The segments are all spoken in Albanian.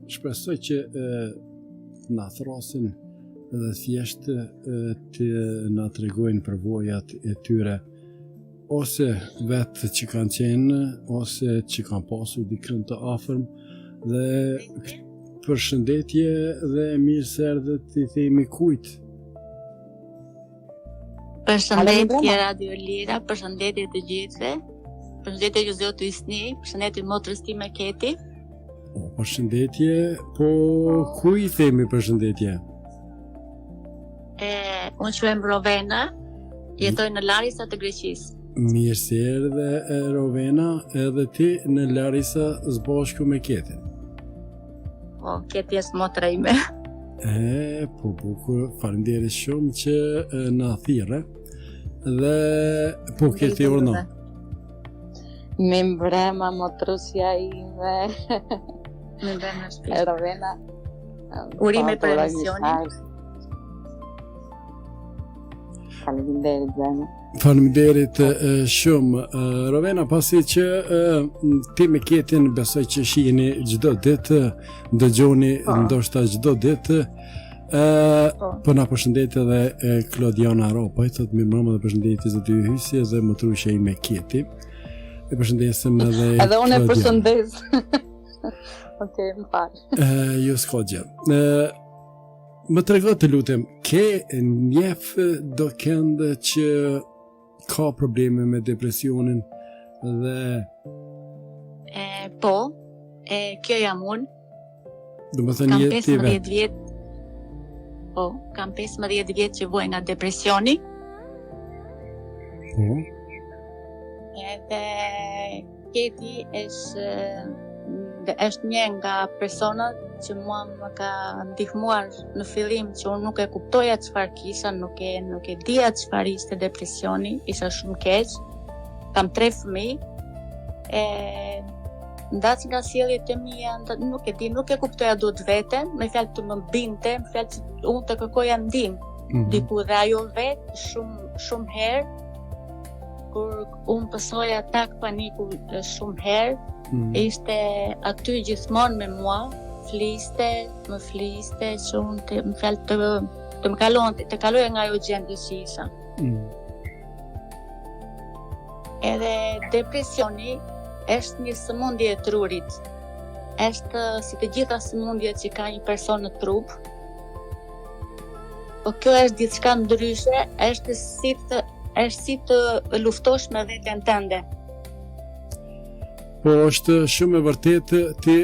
shpresoj që na thrasin dhe thjesht të na tregojnë përvojat e tyre, ose vetë që kanë qenë, ose që kanë pasur dikën të afërm, dhe përshëndetje dhe mirë se erdhët i themi kujt. Përshëndetje Radio Lira, përshëndetje të gjithëve, përshëndetje ju zoti Isni, përshëndetje motrës time Keti. Përshëndetje, po ku i themi përshëndetje? Unë quhem Rovena, jetoj në Larisa të Greqisë. Mirë se erdhe Rovena, edhe ti në Larisa zbashku me Ketin. Po, Keti është motra ime. Po bukur, faleminderit shumë që na thirrë. Dhe po Keti urno. Mi mbrëma motrusja ime. Mi mbrëma shpirë. Rovena. Urime për emisionin. Faleminderit zemë. Faleminderit shumë Rovena, pasi që ti me Ketin besoj që shihni çdo ditë, dëgjoni ndoshta çdo ditë. Po na përshëndet edhe Klodiana Ropa, i thot mirëmbrëma dhe përshëndetje zoti Hysje dhe motrusja ime Keti. E përshëndesim edhe edhe unë e përshëndes. Okej, më fal. Jo s'ka gjë. Më trego të lutem, ke njeh do këndë që ka probleme me depresionin dhe po, kjo jam unë. Do më thënë jetë ti vetë. Po, kam 15 vjet që vuaj nga depresioni. Po. Edhe Keti është një nga personat që mua më ka ndihmuar në fillim, që unë nuk e kuptoja çfarë kisha, nuk e dija çfarë ishte depresioni, isha shumë keq. Kam 3 fëmijë. Ndaç nga sjelljet e mia, nuk e di, nuk e kuptoja dot veten, me fjalë të më binte, me fjalë që unë të kërkoja ndihmë. Diku dhe ajo vetë shumë herë, kur unë pësoja atak paniku shumë herë, ishte aty gjithmonë me mua, më fliste që unë më fjalë të më kaloja nga ajo gjendje që isha. Edhe depresioni është një sëmundje e trurit. Është si të gjitha sëmundjet që ka një person në trup. Po kjo është diçka ndryshe, është si të luftosh me veten tënde. Po është shumë e vërtetë, ti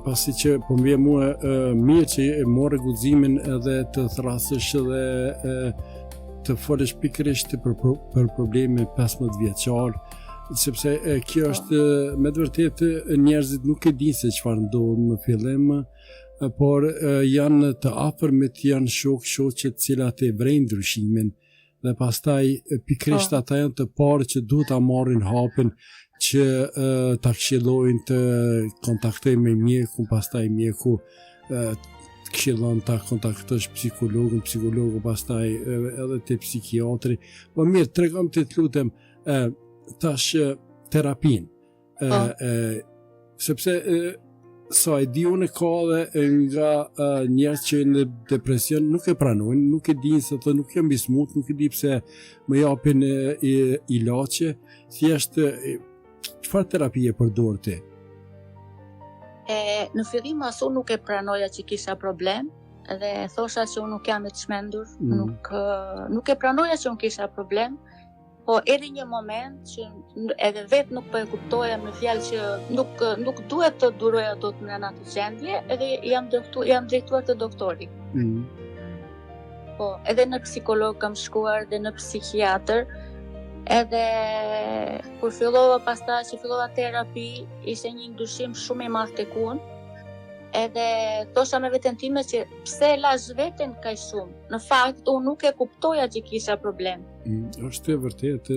pasi që po më vjen mua mirë që e morë guximin edhe të thrasësh dhe të folësh pikërisht për probleme 15 vjeçar, sepse kjo është me të vërtetë njerëzit nuk e dinë se çfarë ndodh në fillim, por janë të afërmit, janë shoqet të cilat e vrejnë ndryshimin dhe pastaj pikërisht ata janë të parë që duhet ta marrin hapin që ta këshillojnë të kontaktojnë me mjekun, pastaj mjeku këshillon ta kontaktosh psikologu pastaj edhe te psikiatri. Po mirë, tregom të lutem tash terapin. Sepse sa e di unë ka dhe nga njerëz që në depresion nuk e pranojnë, nuk e dinë se të nuk jam bismut, nuk e di pse më japin ilaçe, thjesht çfarë terapie përdor ti? Në fillim as unë nuk e pranoja që kisha problem, dhe thosha që unë nuk jam e çmendur, nuk e pranoja që unë kisha problem, po edhe një moment që edhe vetë nuk po e kuptoja me fjalë që nuk duhet të duroja dot në atë gjendje, edhe jam drejtuar te doktori. Po, edhe në psikolog kam shkuar dhe në psikiatër. Edhe kur fillova pastaj që fillova terapi, ishte një ndryshim shumë i madh tek unë. Edhe thosha me veten time që pse e lash veten kaq shumë. Në fakt unë nuk e kuptoja që kisha problem. Është e vërtetë,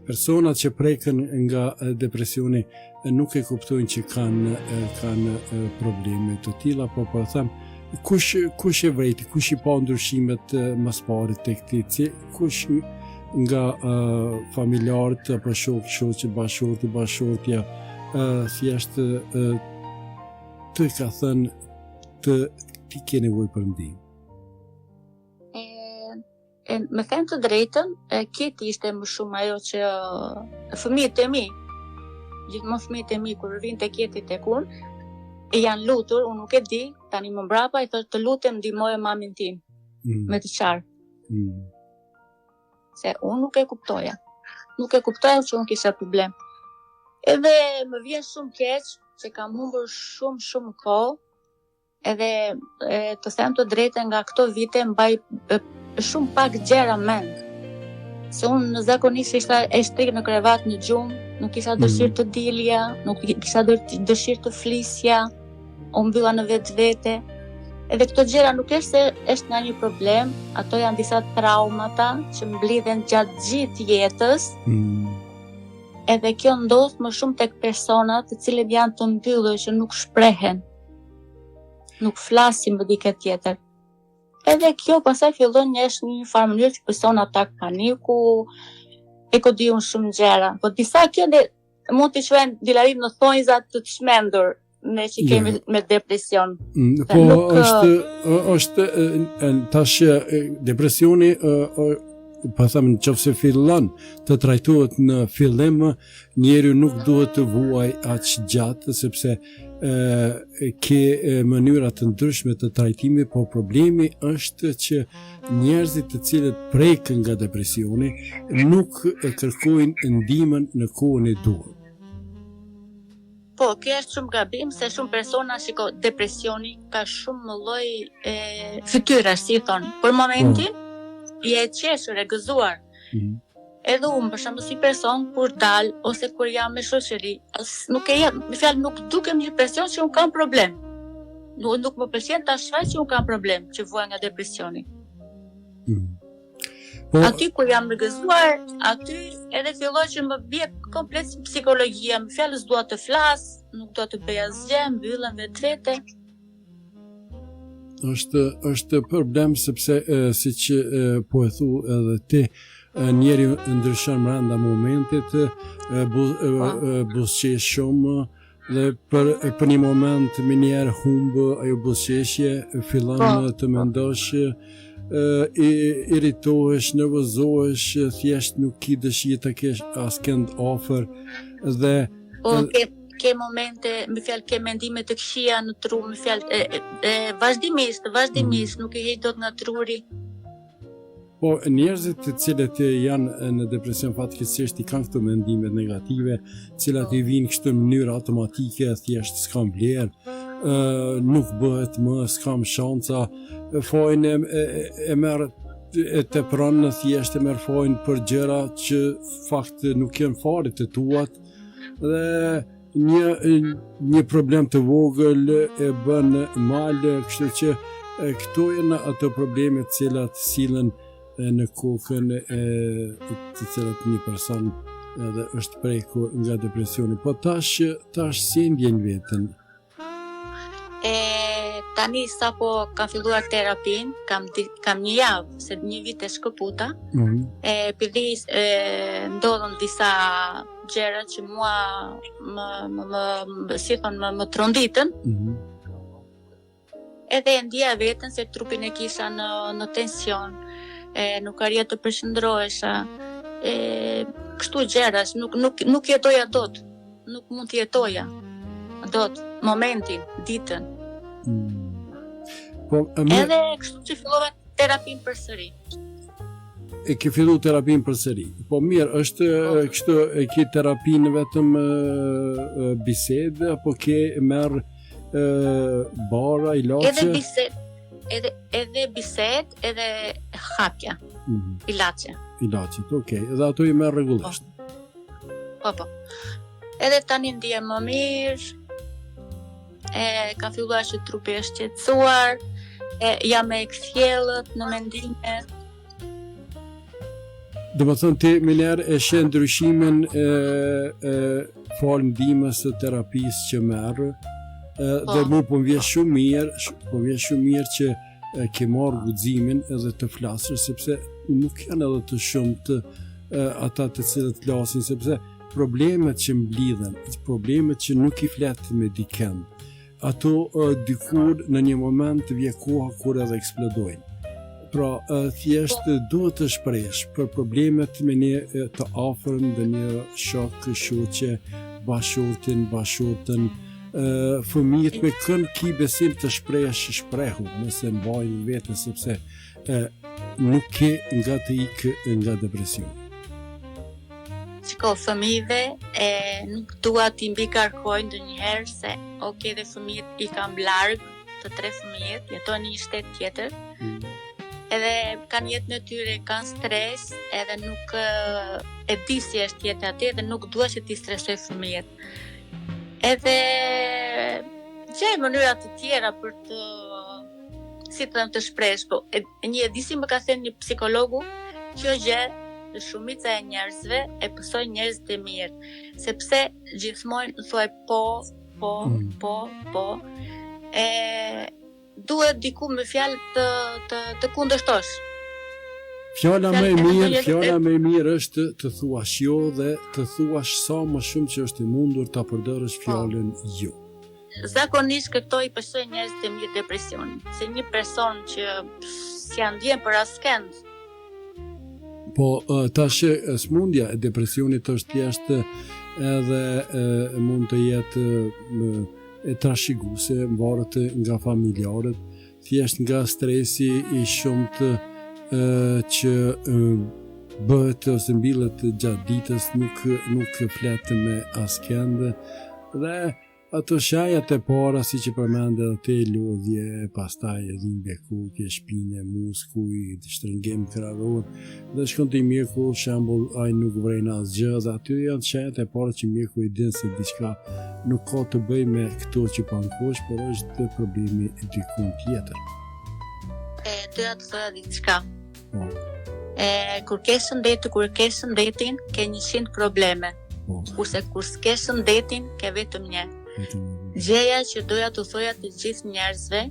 personat që preken nga depresioni nuk e kuptojnë që kanë probleme të tilla, po them kush e vrejti, kush i pa ndryshimet më së pari tek ti, kush nga familjarët apo shoqët, bashkëshortja, thjesht të ka thënë të ti ke nevojë për ndihmë? Me thënë të drejtën, keti ishte më shumë ajo që fëmijët e mi, gjithmonë fëmijët e mi kur vinë te keti tek unë, e janë lutur, unë nuk e di, tani më mbrapa i thotë të lutem ndihmoje mamin tim me të qarë. Se unë nuk e kuptoja. Nuk e kuptoja që unë kisha problem. Edhe më vjen shumë keq që kam humbur shumë kohë, edhe të them të drejtën nga këto vite mbaj shumë pak gjëra mend. Se unë zakonisht isha e shtrikë në krevat në gjumë, nuk kisha dëshirë të dilja, nuk kisha dëshirë të flisja, u mbylla në vetvete. Edhe këto gjëra nuk është se është nga një problem, ato janë disa traumata që mblidhen gjatë gjithë jetës. Edhe kjo ndodh më shumë tek personat të cilët janë të mbyllur që nuk shprehen, nuk flasin më dikë tjetër. Edhe kjo pastaj fillon njësh një farë mënyrë që person atak paniku, e ko di unë shumë gjëra. Po disa kjo mund të shojnë dilarim në thonjza të çmendur, ne që kemi me depresion. Po është tash depresioni po them nëse fillon të trajtohet në fillim, njeriu nuk duhet të vuaj aq gjatë sepse ke mënyra të ndryshme të trajtimit, po problemi është që njerëzit të cilët prekën nga depresioni nuk e kërkojnë ndihmën në kohën e duhur. Po, kjo është shumë gabim, se shumë persona shiko depresioni ka shumë lloj fytyra, si thon. Për momentin je e qeshur, e gëzuar. Edhe unë, për shembull, si person kur dal ose kur jam me shoqëri, nuk e jam, me fjalë nuk dukem një person që un kam problem. Nuk më pëlqen ta shfaq që un kam problem, që vuaj nga depresioni. Aty kur jam rrëgëzuar, aty edhe filloj që më bie komplet psikologjia, më fjalë s'dua të flas, nuk do të bëj asgjë, mbyllem vetvete. Është problem sepse siç po e thu edhe ti, njeriu ndryshon brenda momentit, buzëqesh shumë dhe për një moment më njerë humbë ajo buzëqeshje, fillon të mendosh, irritohesh, nervozohesh, thjesht nuk ki dëshirë të kesh askënd afër dhe ke momente, me fjalë ke mendime të këqija në tru, me fjalë vazhdimisht nuk e heq dot nga truri. Po njerëzit të cilët janë në depresion fatkeqësisht i kanë këto mendime negative, cilat i vinë kështu në mënyrë automatike, thjesht s'kam vlerë, nuk bëhet më, s'kam shanca, fojnë e merr e tepron, thjesht e merr fojnë për gjëra që fakt nuk janë fare të tuat dhe një problem të vogël e bën mal, kështu që këto janë ato probleme të cilat sillen në kokën të cilat një person edhe është prekur nga depresioni. Po tash si ndjen veten? Tani sapo kam filluar terapin, kam një javë, se një vit e shkëputa, επειδή ndodhën disa gjëra që mua më tronditën, edhe e ndija veten se trupin e kisha në tension, nuk arrit të përqendrohesha, kështu gjëra, nuk jetoja dot, nuk mund të jetoja dot momentin, ditën. Edhe kështu që fillova terapin përsëri. E ke fillu terapin përsëri. Po mirë, është kështu e ke terapin vetëm bisedë apo ke merr bara, ilaçe? Edhe bisedë, edhe hapja. Ilaçe. Ilaçet, okay. Edhe ato i merr rregullisht. Po. Edhe tani ndihem më mirë. Ka filluar që trupi është qetësuar, jam me kthjellët në mendime. Do më thënë ti Miller e shë ndryshimin falë ndihmës së terapisë që merë dhe mu po më vjen shumë mirë që ke marrë guximin edhe të flasësh, sepse nuk janë edhe të shumt ata të cilët flasin, sepse problemet që mblidhen, problemet që nuk i flet me dikën, ato dikur në një moment vje koha kur edhe eksplodojnë. Pra, thjesht duhet të shpresh për problemet me një të afërm dhe një shok, shoqe, bashortën, fëmijët me kën ki besim të shprehu, nëse mbajnë vete, sepse nuk ke nga të ikë nga depresioni. Shiko, fëmijëve nuk dua t'i mbi karkojnë ndonjëherë se dhe fëmijët i kam larg, të 3 fëmijët, jetojnë në një shtet tjetër. Edhe kanë jetë në tyre, kanë stres, edhe nuk e di si është jetë aty, edhe nuk dua që t'i stresoj fëmijët. Edhe gjej mënyra të tjera për të, si të shpresh, po një e di si më ka thënë një psikologu, kjo gjë shumica e njerëzve e pësoj njerëzit e mirë, sepse gjithmonë thuaj po, duhet diku me fjalë të kundërshtosh. Fjala më e mirë është të thuash jo dhe të thuash sa më shumë që është e mundur ta përdorësh fjalën jo. Zakonisht këto i pësoj njerëzit e mirë depresionin, se një person që s'ja ndjen për askënd. Po tash smundja e depresionit është thjesht edhe mund të jetë e trashëguese, varet nga familjarët, thjesht nga stresi i shumt që bëhet ose mbillet gjatë ditës, nuk flet me askënd dhe ato shajat e para si që përmende te lodhje, pastaj dhimbje kuke, shpine, muskuj, shtrëngim krahor, dhe shkon te mjeku, shembull, ai nuk vren asgjë, dhe aty janë shajat e para që mjeku i din se diçka nuk ka të bëjë me këto që pankosh, por është problemi diku tjetër. Doja të thoya diçka. Kur ke shëndetin, ke 100 probleme. Kurse kur s'ke shëndetin, ke vetëm një. Gjëja që doja të thoja të gjithë njerëzve,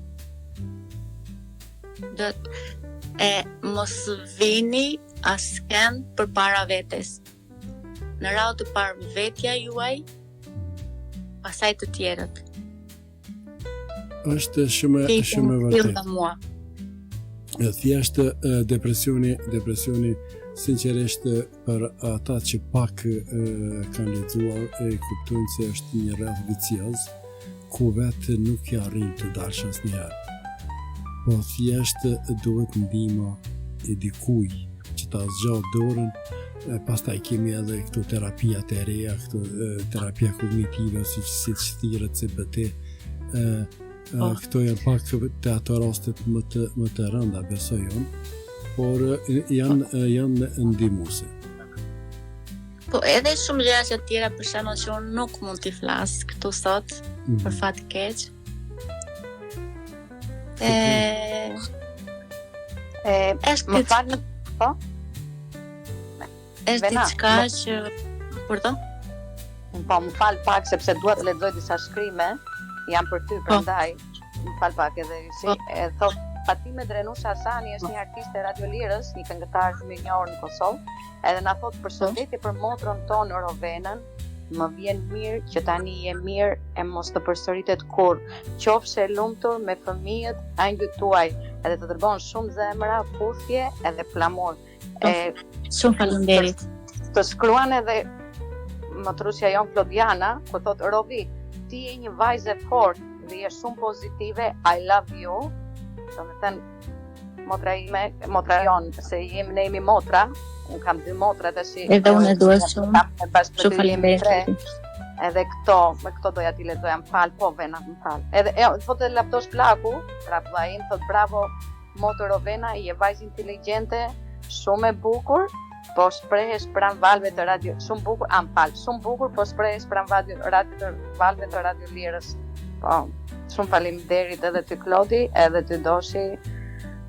mos vini askënd përpara vetes. Në radhë të parë vetja juaj, pastaj të tjerët. Është shumë e vërtetë. Thjesht depresioni sinqerisht për ata që pak kanë lexuar e kuptojnë se është një rreth vicioz ku vetë nuk ja arrin të dalësh asnjëherë. Po thjesht duhet ndihma e dikujt që ta zgjat dorën. Pastaj kemi edhe këto terapijat e reja, këto terapia kognitive siç thirret CBT. Këto janë pak të ato rastet më të rënda, besoj unë, por janë ndihmuese. Po edhe shumë gjëra që tjera për shembull që unë nuk mund t'i flas këtu sot, për fat keq. Më falni, po? Është diçka që pardon? Po, më fal pak sepse dua të lexoj disa shkrime, jam për ty prandaj. Më fal pak edhe si e thot Fatime Drenusha Hasani është një artiste Radio Lirës, një këngëtar shumë i njohur në Kosovë, edhe na thot përshëndetje për motrën tonë Rovenën, më vjen mirë që tani je mirë e mos të përsëritet kurrë. Qofshe lumtur me fëmijët angjët tuaj, edhe të dërgon shumë zemra, puthje edhe flamur. Shumë faleminderit. Të shkruan edhe motrusja jon Klodiana, ku thot Rovi, ti je një vajzë e fortë dhe je shumë pozitive, I love you. Do të thënë motra jon, se ne jemi motra, unë kam 2 motra tash. Edhe unë dua shumë faleminderit. Edhe me këto doja t'i lexoja, më fal, po Vena, më fal. Edhe thotë Laptosh Plaku, prapllaim, thotë bravo motër Rovena, je vajzë inteligjente, shumë e bukur, po shprehesh pranë valve të radio, shumë bukur, shumë bukur, po shprehesh pranë valve të Radio Lirës. Po, shumë faleminderit edhe ty Klodi, edhe ty Doshi,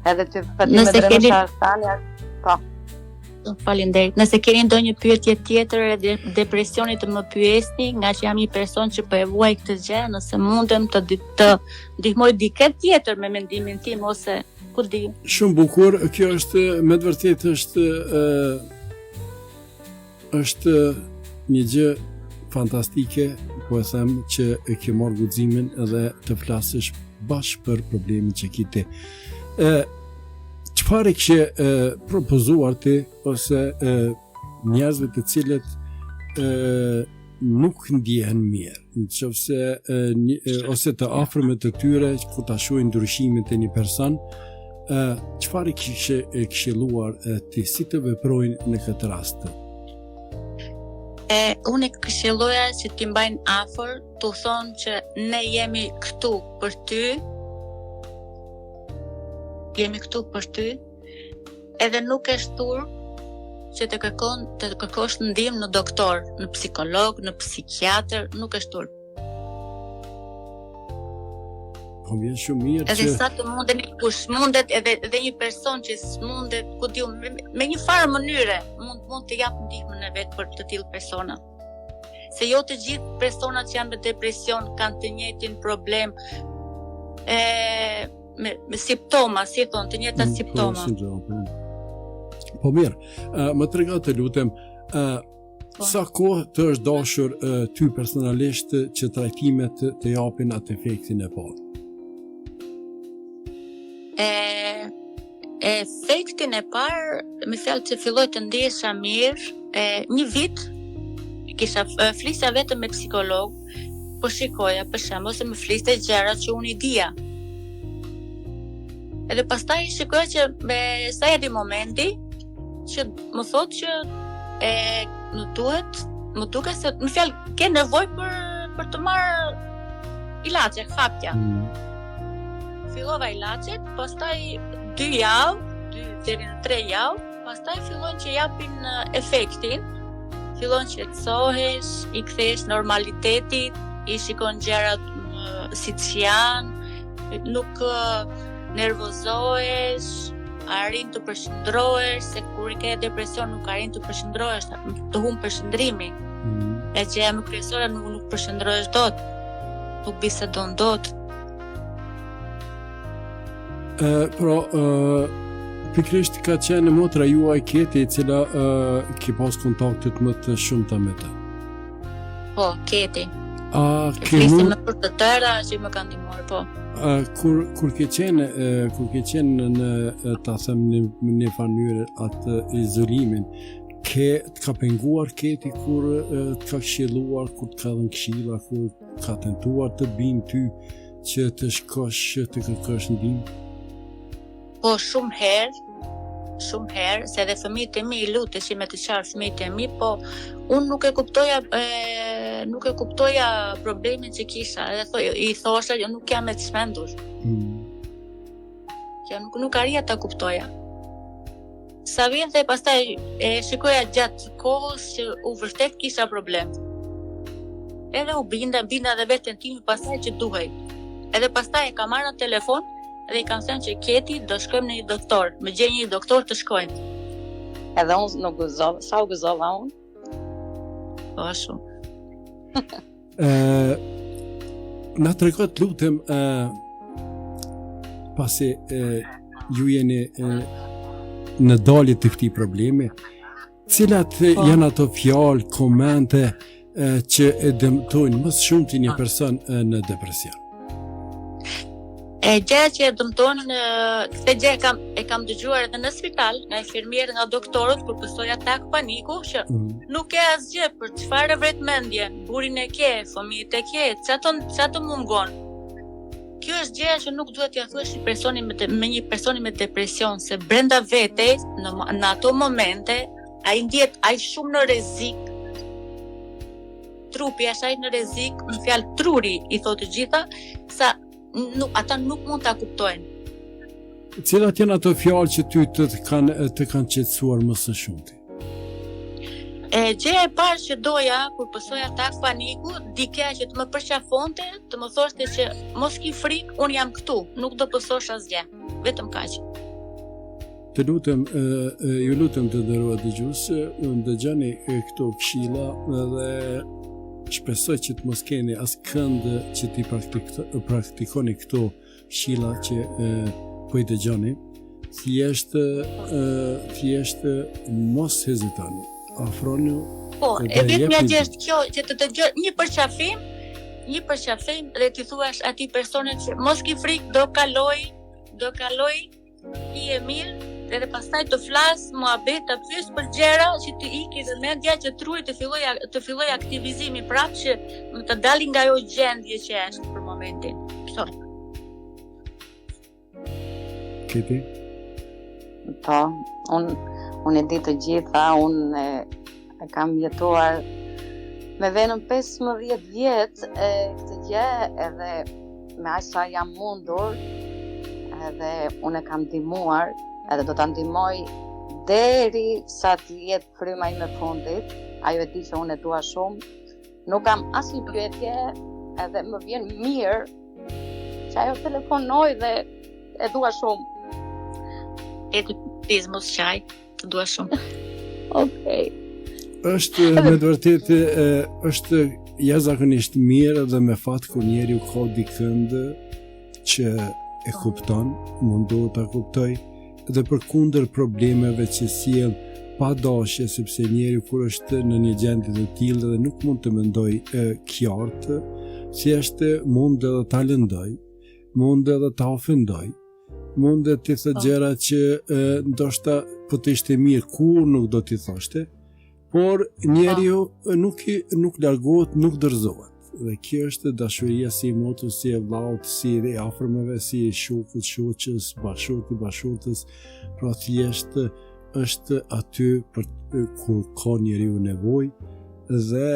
edhe ty Fatime Drenusha Hasani. Po. Faleminderit. Nëse keni ndonjë pyetje tjetër e depresionit të më pyesni, nga që jam një person që po e vuaj këtë gjë, nëse mundem të ndihmoj dikë tjetër me mendimin tim ose ku di. Shumë bukur, kjo është me të vërtetë është një gjë fantastike, po e them që e ke marrë guximin edhe të flasësh bashkë për problemin që ke ti. Çfarë kishe propozuar ti ose njerëzve të cilët nuk ndjehen mirë, nëse ose të afërmit të tyre kur ta shohin ndryshimin te një person, çfarë kishe këshilluar ti si të veprojnë në këtë rast? Unë këshilloja që t'i mbajnë afër, t'u thonë që ne jemi këtu për ty, edhe nuk e shtur që të kërkosh ndihmë në doktor, në psikolog, në psikiatër, nuk është turp. Po vjen shumë mirë edhe sa të mundeni kush mundet edhe një person që s'mundet, ku diu, me një farë mënyre mund të jap ndihmën e vet për të tillë persona. Se jo të gjithë personat që janë me depresion kanë të njëjtin problem me simptoma, si thon, të njëjta simptoma. Po mirë, më trego të lutem, sa kohë të është dashur ty personalisht që trajtimet të japin atë efektin e parë? Efektin e parë, me fjalë që filloj të ndjesha mirë, një vit kisha flisja vetëm me psikolog, po shikoja për shembull ose më fliste gjëra që unë i dija. Edhe pastaj shikoja që sa erdhi momenti që më thotë që më duket se më fjalë ke nevojë për të marrë ilaçe, hapja. Fillova ilaçet, pastaj 2 javë, 2 deri në 3 javë, pastaj fillojnë që japin efektin, fillon që qetësohesh, i kthesh normalitetit, i shikon gjërat siç janë, nuk nervozohesh, arrin të përshëndrohesh, se kur i ke depresion nuk arrin të përshëndrohesh, të humb përshëndrimi. E gjëja më kryesore nuk përshëndrohesh dot, nuk bisedon dot. Pikrisht ka qenë motra juaj Keti, e cila ke pas kontaktet më të shumta me të. Po, Keti. Flisim me për të tëra që më kanë ndihmuar, po. Kur ke qenë në ta them në një mënyrë atë izolimin, të ka penguar Keti kur të ka këshilluar, kur të ka dhënë këshilla, kur ka tentuar të bimë ty që të shkosh të kërkosh ndihmë? Po shumë herë, se edhe fëmijët e mi luteshi me të qarë fëmijët e mi, po unë nuk e kuptoja problemin që kisha, edhe i thosha që nuk jam e të shmendur. Që nuk arria ta kuptoja. Sa vjen dhe pastaj shikoja gjatë kohës që u vërtet kisha problem. Edhe u binda dhe veten time pastaj që duhej. Edhe pastaj e kam marrë në telefon dhe i kanë thënë që Keti do shkojmë në një doktor, më gjej një doktor të shkojmë. Edhe unë nuk gëzova, sa u gëzova unë? Po shumë. Na trego të lutem, pasi ju jeni në dalje të këtij problemi, cilat janë ato fjalë, komente që e dëmtojnë më shumë të një person në depresion? Gjëja që e dëmtojnë, këtë gjë e kam dëgjuar edhe në spital, nga infermierë, nga doktorët, kur pësoj atak paniku, që nuk e asgjë, për çfarë vret mendje, burin e ke, fëmijët e ke, çfarë të mungon. Kjo është gjëja që nuk duhet t'ia thuash me një personi me depresion, se brenda vetes, në ato momente, ai ndjet aq shumë në rrezik, trupi është aq në rrezik, në fjalë truri i thotë të gjitha, sa ata nuk mund ta kuptojnë. Cilat janë ato fjalë që ty të kanë qetësuar më së shumti? Gjëja e parë që doja kur pësoj atak paniku, dikja që të më përqafonte, të më thoshte që mos ki frikë, unë jam këtu, nuk do pësosh asgjë, vetëm kaq. Të lutem, ju lutem të nderuar dëgjues, dëgjoni këto këshilla dhe shpresoj që të mos keni askënd që ti praktikoni këto këshilla që po i dëgjoni. Thjesht mos hezitoni. Afroni. Po, e vetmja gjë është kjo që të dëgjoj një përqafim një përqafim dhe ti thuash atij personit që mos ki frikë, do kaloj, ti e mirë, edhe pastaj të flas, muhabet, të pyes për gjëra që të iki dhe mendja që truaj të filloj aktivizimi prapë që të dalin nga ajo gjendje që është për momentin. Kështu. Kiti? Po, unë e di të gjitha, unë e kam jetuar me venën 15 vjetë këtë gjë, edhe me aq sa jam mundur, edhe unë e kam ndihmuar, edhe do ta ndihmoj deri sa të jetë fryma ime fundit. Ajo e di që unë e dua shumë. Nuk kam asnjë pyetje, edhe më vjen mirë që ajo telefonoj dhe e dua shumë. Mos qaj, të dua shumë. Okej. Është me të vërtetë është jashtëzakonisht mirë dhe me fat kur njeriu ka dikënd që e kupton, mundohet ta kuptoj dhe përkundër problemeve që sjell pa dashje, sepse njeriu kur është në një gjendje të tillë dhe nuk mund të mendoj qartë, thjesht mund edhe ta lëndoj, mund edhe ta ofendoj, mund të thë gjëra që ndoshta po të ishte mirë kur nuk do t'i thoshte, por njeriu nuk largohet, nuk dorëzohet. Dhe kjo është dashuria si i motrës, si e vllaut, si i afërmeve, si i shokut, shoqës, bashortës, pra thjesht është aty për kur ka njeriu nevojë dhe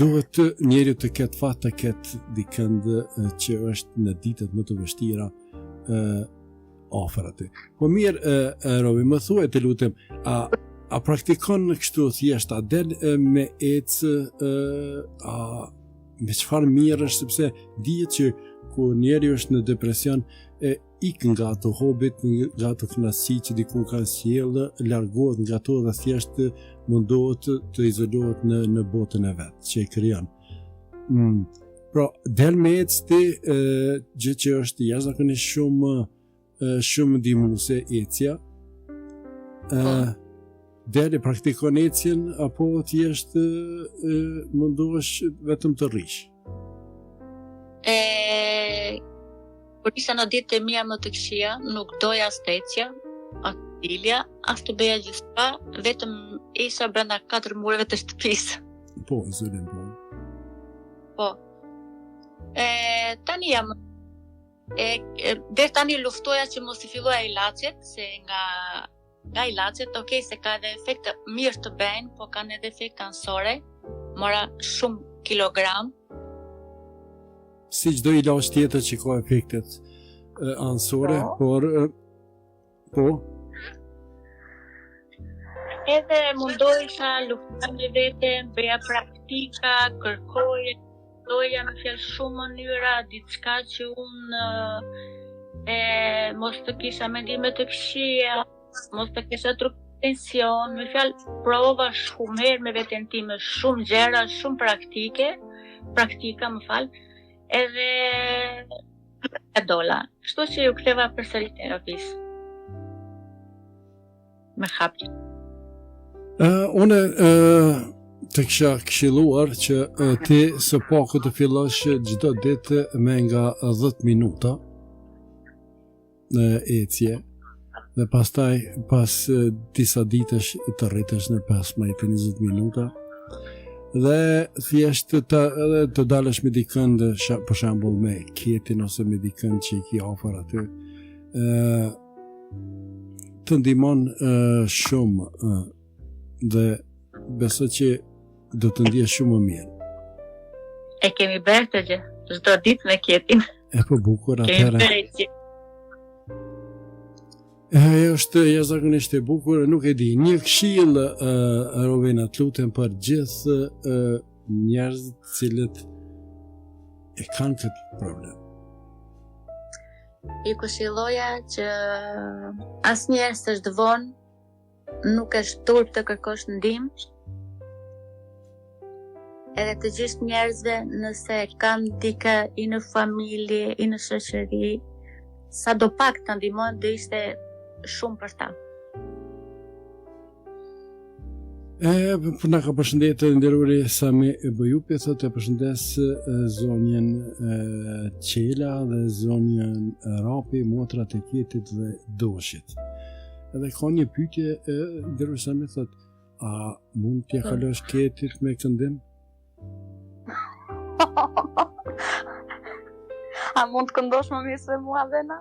duhet njeriu të ketë fat të ketë dikënd që është në ditët më të vështira afër aty. Po mirë, Robi, më thuaj të lutem, a praktikon kështu thjesht, a del me ecë, me çfarë mirësh, sepse dihet që kur njeriu është në depresion, ik nga ato hobit, nga ato kënaqësi që diku ka sjellë, largohet nga ato dhe thjesht mundohet të izolohet në botën e vet që e krijon. Pra, del me ecë ti, gjë që është jashtëzakonisht shumë ndihmuese ecja. Deri praktikon ecjen apo thjesht mundohesh vetëm të rrish? Kur isha në ditët e mia më të këqija, nuk doja as të ecja, as të dilja, as të bëja gjithçka, vetëm isha brenda 4 mureve të shtëpisë. Po, izolim po. Po. Tani jam deri tani luftoja që mos i filloja ilaçet, se nga ilaçet, se ka edhe efekte mirë të bëjnë, po kanë edhe efekte anësore. Mora shumë kilogram. Si çdo ilaç tjetër që ka efektet anësore, por po. Edhe mundohesha luftoj me veten, bëja praktika, kërkoja, doja me fjalë shumë mënyra, diçka që unë mos të kisha mendime të këqija, mos të kisha trup tension, me fjalë provova shumë herë me veten time, shumë gjëra, shumë praktika, më fal, edhe e dola. Kështu që ju ktheva përsëri terapisë. Me hapje. Unë të kisha këshilluar që ti së paku të fillosh çdo ditë me nga 10 minuta në ecje dhe pastaj pas disa ditësh të rritesh në 15-20 minuta dhe thjesht të dalësh me dikënd, për shembull me Ketin ose me dikënd që i ki afër aty, të ndihmon shumë dhe besoj që do të ndihesh shumë më mirë. E kemi bërë të gjë, çdo ditë me Ketin. E po bukur atëherë. Është jashtëzakonisht e bukur, nuk e di. Një këshill, Rovena, të lutem për gjithë njerëzit të cilët e kanë këtë problem. I këshilloja që asnjëherë s'është vonë, nuk është turp të kërkosh ndihmë. Edhe të gjithë njerëzve, nëse kanë dikë i në familje, i në shoqëri, sa do pak të ndihmojnë, do ishte shumë për ta. Për nga ka përshëndetë nderori Sami Bojupi, thotë përshëndes zonjën Qela dhe zonjën Rapi, motrat e Ketit dhe Doshit. Edhe ka një pyetje nderori Sami, thotë, a mund t'ja kalosh Ketit me këndim? A mund të këndosh më mirë se mua Vena?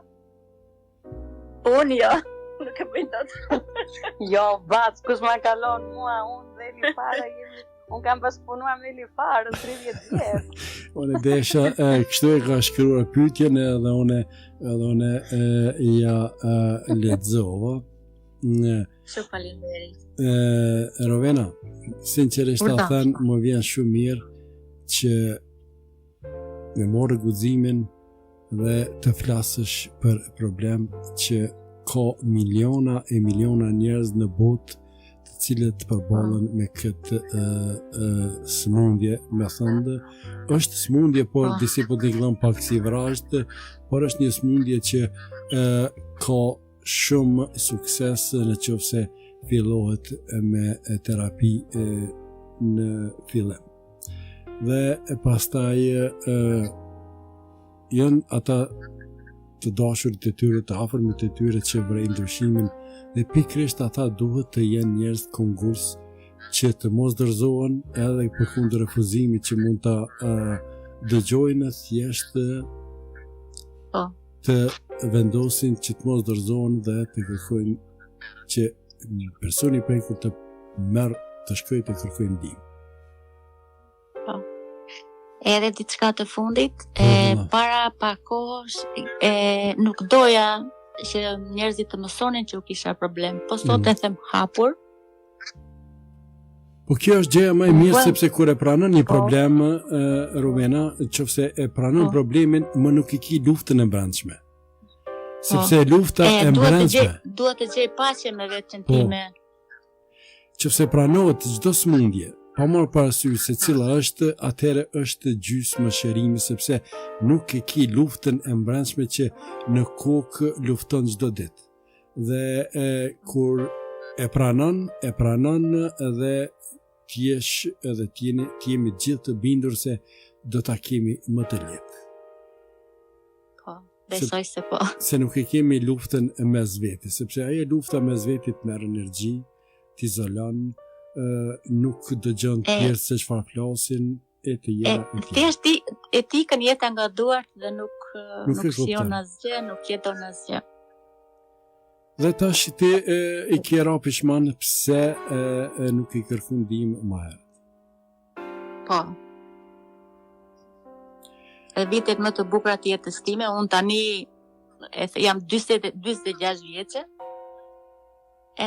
Unë jo, nuk e bëjnë të Jo, bac, kush ma kalon mua, unë dhe Elifara jemi. Unë kam pas punuar me Elifarën 30 vjet. Unë desha, kështu e ka shkruar pyetjen edhe unë ja lexova. Shumë faleminderit. Rovena, sinqerisht ta thënë, më vjen shumë mirë që me morë guximin dhe të flasësh për problem që ka miliona e miliona njerëz në botë të cilët përballen me këtë smundje, me thënë, është smundje, por disi po t'i gëllon pak si vrasht, por është një smundje që ka shumë sukses në qofse fillohet me terapi në fillim. Dhe pastaj janë ata të dashurit e tyre, të afërmit e tyre që vrejnë ndryshimin, dhe pikërisht ata duhet të jenë njerëz kongus që të mos dorëzohen edhe përkundër refuzimit që mund ta dëgjojnë, thjesht të vendosin që të mos dorëzohen dhe të kërkojnë që personi prekur të merr të shkojë të kërkojë ndihmë. Edhe diçka të fundit, para pak kohësh nuk doja që njerëzit të mësonin që u kisha problem, po sot e them hapur. Po kjo është gjëja më e mirë, sepse kur e pranon një problem, Rovena, nëse e pranon problemin, më nuk i ki luftën e brendshme. Sepse lufta e brendshme duhet të gjej paqe me veten time. Nëse pranohet çdo smundje, pa marrë parasysh se cila është, atëherë është gjysmë shërimi, sepse nuk e ki luftën e brendshme që në kokë lufton çdo ditë. Dhe kur e pranon edhe t'jesh edhe t'jemi gjithë të bindur se do ta kemi më të lehtë. Po, besoj se po. Se nuk e kemi luftën mes vetes, sepse ajo lufta mes vetit merr energji, t'izolon, nuk dëgjon tjerë se çfarë flasin e të tjera. Thjesht etikën jeta nga duart dhe nuk shijon asgjë, nuk jeton asgjë. Dhe tash ti i ke ra pishman pse nuk i kërkon ndihmë më herët. Po. E vitet më të bukura të jetës time, unë tani jam 46 vjeçe.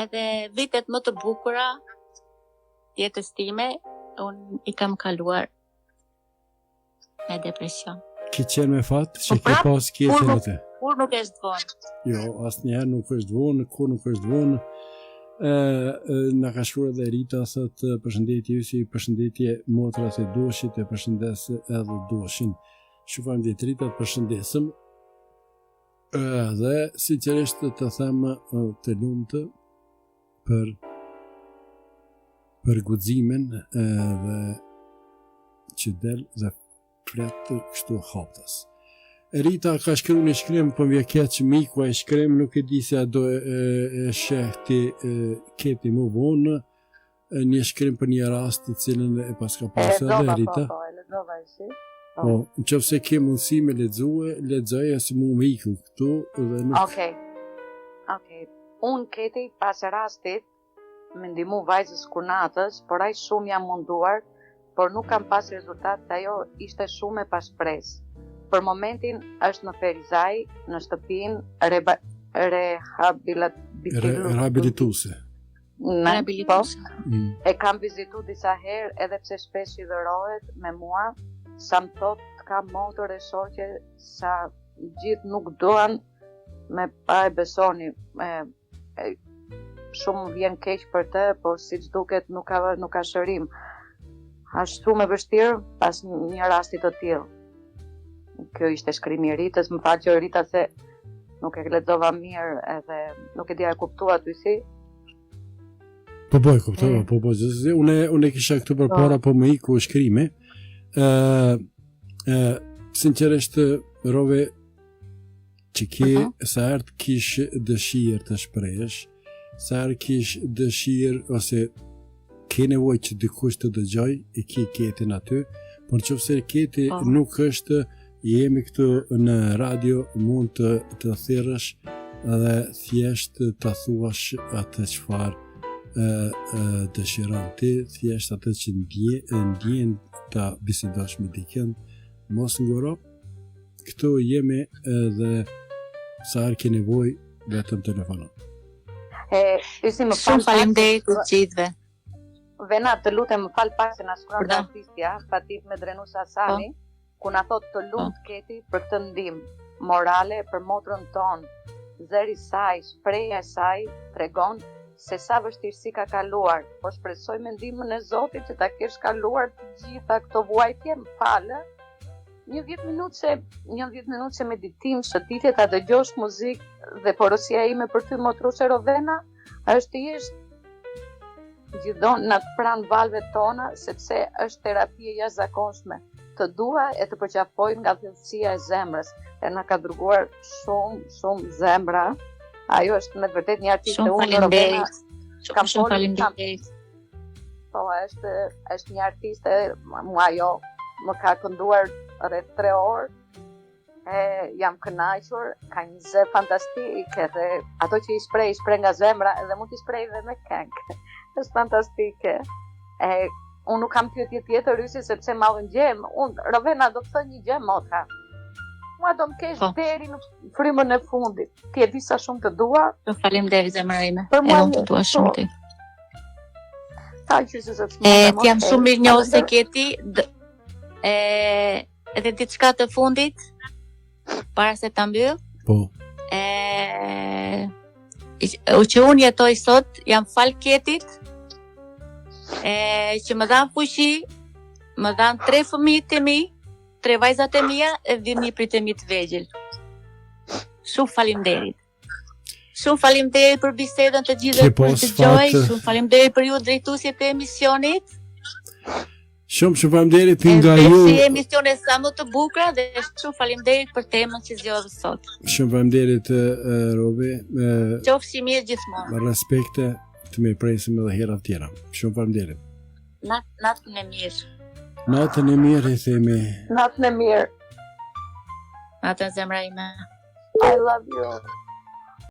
Edhe vitet më të bukura jetës time, unë i kam kaluar me depresion. Ki qenë me fat që ke pas kjetën e te? Kur nuk është vonë. Jo, asnjëherë nuk është vonë, kur nuk është vonë. Na ka shkruar edhe Rita, thotë përshëndetje Ysi, përshëndetje motrat e Doshit, e përshëndes edhe Doshin. Shufam dhe Rita, përshëndesëm. Dhe sinqerisht të them të lumtë për guximin dhe që del dhe fletë kështu haptas. Rita ka shkruar një shkrim, po vjen keq miku e shkrim, nuk e di se a do e shehti Keti më vonë, një shkrim për një rast të cilën e paska pasur edhe Rita. Po, e lexova si. Po, nëse ke mundësi me lexoje se mu më iku këtu dhe nuk. Okej. Unë Keti pas rastit me ndihmu vajzës Kunatës, por ai shumë jam munduar, por nuk kam pas rezultat, ajo ishte shumë e paspres. Për momentin është në Ferizaj, në shtëpinë rehabilituese. E kam vizitu disa herë, edhe pse shpesh i dhërohet me mua, sa më thot ka motor e shoqe, sa gjithë nuk duan me pa e besoni. Shumë vjen keq për të, por siç duket nuk ka shërim. Ashtu me vështirë pas një rasti të tillë. Kjo ishte shkrimi i Ritës, më fal që Rita se nuk e lexova mirë edhe nuk e dija e kuptua ty si. Po, kuptova, po. Unë kisha këtu përpara, po më iku shkrimi. Sinqerisht, Rove, që sa herë kish dëshirë të shprehesh, sa herë kish dëshirë ose ke nevojë që dikush të dëgjoj, e ke Ketin aty, por nëse Keti nuk është, jemi këtu në radio, mund të thirrësh dhe thjesht të thuash atë çfarë dëshiron ti, thjesht atë që ndjen ta bisedosh me dikën, mos ngoro. Këtu jemi dhe sa herë ke nevojë, vetëm telefono. Shumë faleminderit të gjithëve. Vena, të lutem, më fal pak se na shkruan artistja, Fatit Medrenus Hasani, ku na thot të lut Keti për këtë ndihmë morale për motrën tonë. Zëri saj, shpreha e saj tregon se sa vështirësi ka kaluar, po shpresoj me ndihmën e Zotit që ta kesh kaluar të gjitha këto vuajtje, më falë. Një 10 minutë se meditim, shëtitje, ta dëgjosh muzikë dhe porosia ime për ty motruse Rovena, është të jesh gjithdon në pranë valve tona, sepse është terapi e jashtëzakonshme. Të dua e të përqafoj nga thellësia e zemrës, e na ka dërguar shumë zemra. Ajo është me vërtet një artiste unë Rovena. Shumë faleminderit. Po, është një artiste, ajo më ka kënduar rreth 3 orë. Jam kënaqur, ka një zë fantastike dhe ato që i shpreh nga zemra dhe mund t'i shpreh edhe me këngë. Është fantastike. Unë nuk kam pyetje tjetër Rysi sepse ma vëngjem. Unë Rovena do të thënë një gjë motra. Mua do më kesh deri në frymën e fundit. Ti e di sa shumë të dua. Shumë faleminderit zemra ime. Unë të dua shumë ti. Ti jam shumë mirë njohur se Keti. Edhe diçka të fundit para se ta mbyll. Po. Që unë jetoj sot, jam fal Ketit, që më dhanë fuqi, më dhanë 3 fëmijët e mi, 3 vajzat e mia dhe 1 prit e mi të vegjël. Shumë faleminderit. Shumë faleminderit për bisedën të gjithëve për të dëgjoj, shumë faleminderit për ju drejtuesit e emisionit. Shumë faleminderit nga ju. Si emisione sa më të bukura dhe shumë faleminderit për temën që zgjodhët sot. Shumë faleminderit Robi. Qofshi mirë gjithmonë. Respekte, të më presim edhe hera të tjera. Shumë faleminderit. Natën e mirë. Natën e mirë i themi. Natën e mirë. Natën zemra ime. I love you.